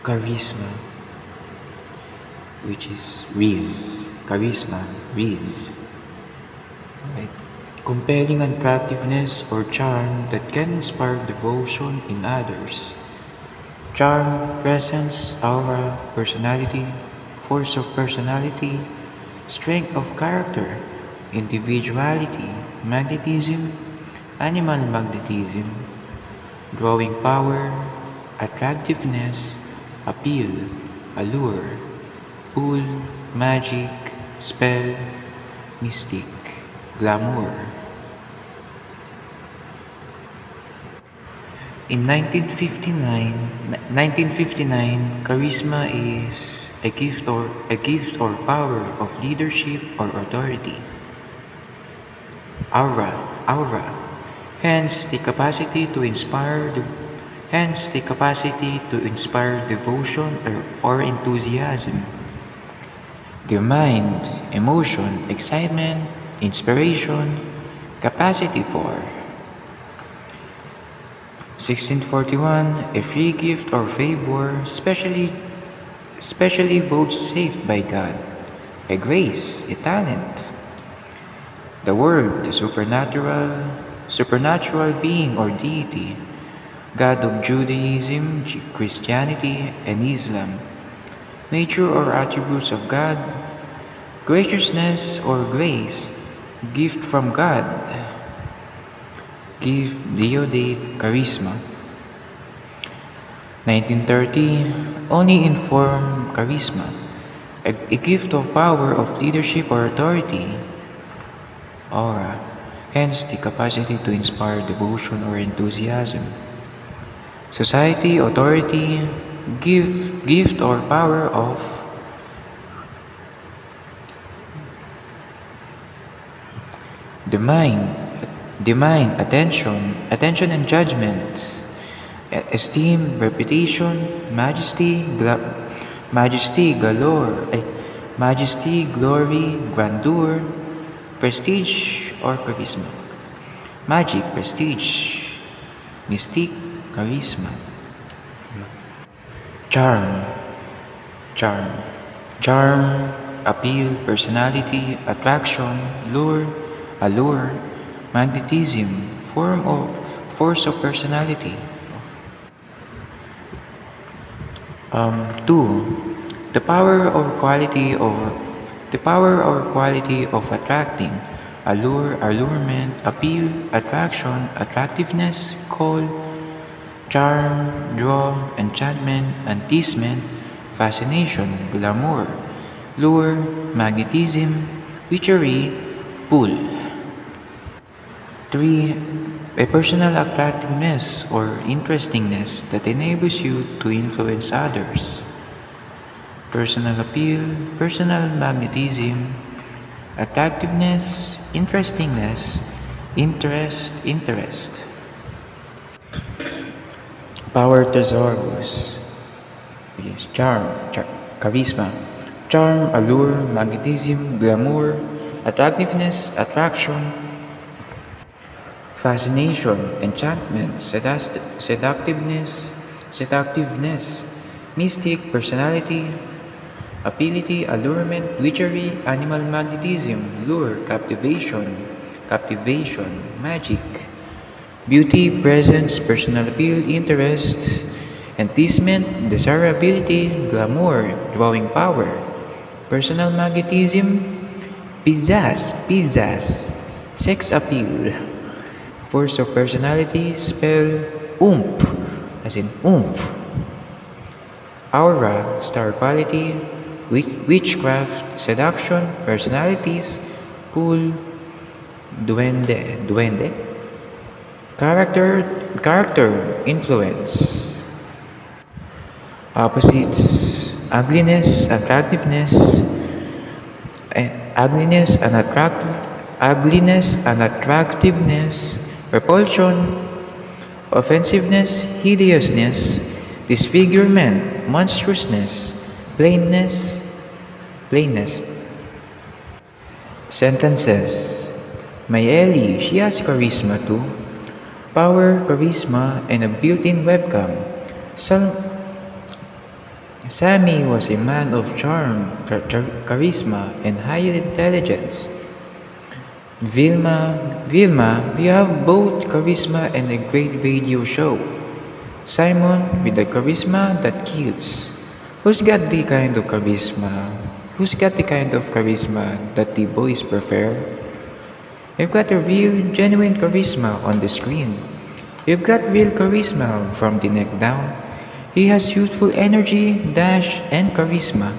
charisma, which is Riz. Charisma, Riz. Right? Compelling attractiveness or charm that can inspire devotion in others. Charm, presence, aura, personality, force of personality, strength of character, individuality, magnetism, animal magnetism, drawing power, attractiveness, appeal, allure, pull, magic, spell, mystic, glamour. In 1959, charisma is a gift or power of leadership or authority. Aura, hence the capacity to inspire devotion or enthusiasm. The mind, emotion, excitement, inspiration, capacity for. 1641, a free gift or favor, specially vouchsafed by God, a grace, a talent. The world, the supernatural being or deity, God of Judaism, Christianity, and Islam. Nature or attributes of God, graciousness or grace, gift from God. Give Deodate charisma. 1930, only inform charisma, a gift of power of leadership or authority. Aura, hence the capacity to inspire devotion or enthusiasm. Society, authority, gift or power of. The mind, attention and judgment, esteem, reputation, majesty, glory, grandeur, prestige or charisma. Magic, prestige, mystique, charisma. Charm, appeal, personality, attraction, allure, magnetism, force of personality. 2. The power or quality of attracting, allurement, appeal, attraction, attractiveness, call, charm, draw, enchantment, enticement, fascination, glamour, lure, magnetism, witchery, pull. 3. A personal attractiveness or interestingness that enables you to influence others. Personal appeal, personal magnetism, attractiveness, interestingness, interest. Power thesaurus. Yes, charisma. Charm, allure, magnetism, glamour, attractiveness, attraction, fascination, enchantment, seductiveness, mystic, personality, ability, allurement, witchery, animal magnetism, lure, captivation, magic, beauty, presence, personal appeal, interest, enticement, desirability, glamour, drawing power, personal magnetism, pizzazz, sex appeal, force of personality, spell, oomph, as in oomph. Aura, star quality, witchcraft, seduction, personalities, pull, duende. Character, influence. Opposites, ugliness and attractiveness, repulsion, offensiveness, hideousness, disfigurement, monstrousness, plainness. Sentences. My Ellie, she has charisma too. Power, charisma, and a built-in webcam. Sammy was a man of charm, charisma, and high intelligence. Vilma, you have both charisma and a great radio show. Simon, with the charisma that kills. Who's got the kind of charisma? Who's got the kind of charisma that the boys prefer? You've got a real, genuine charisma on the screen. You've got real charisma from the neck down. He has youthful energy, dash, and charisma.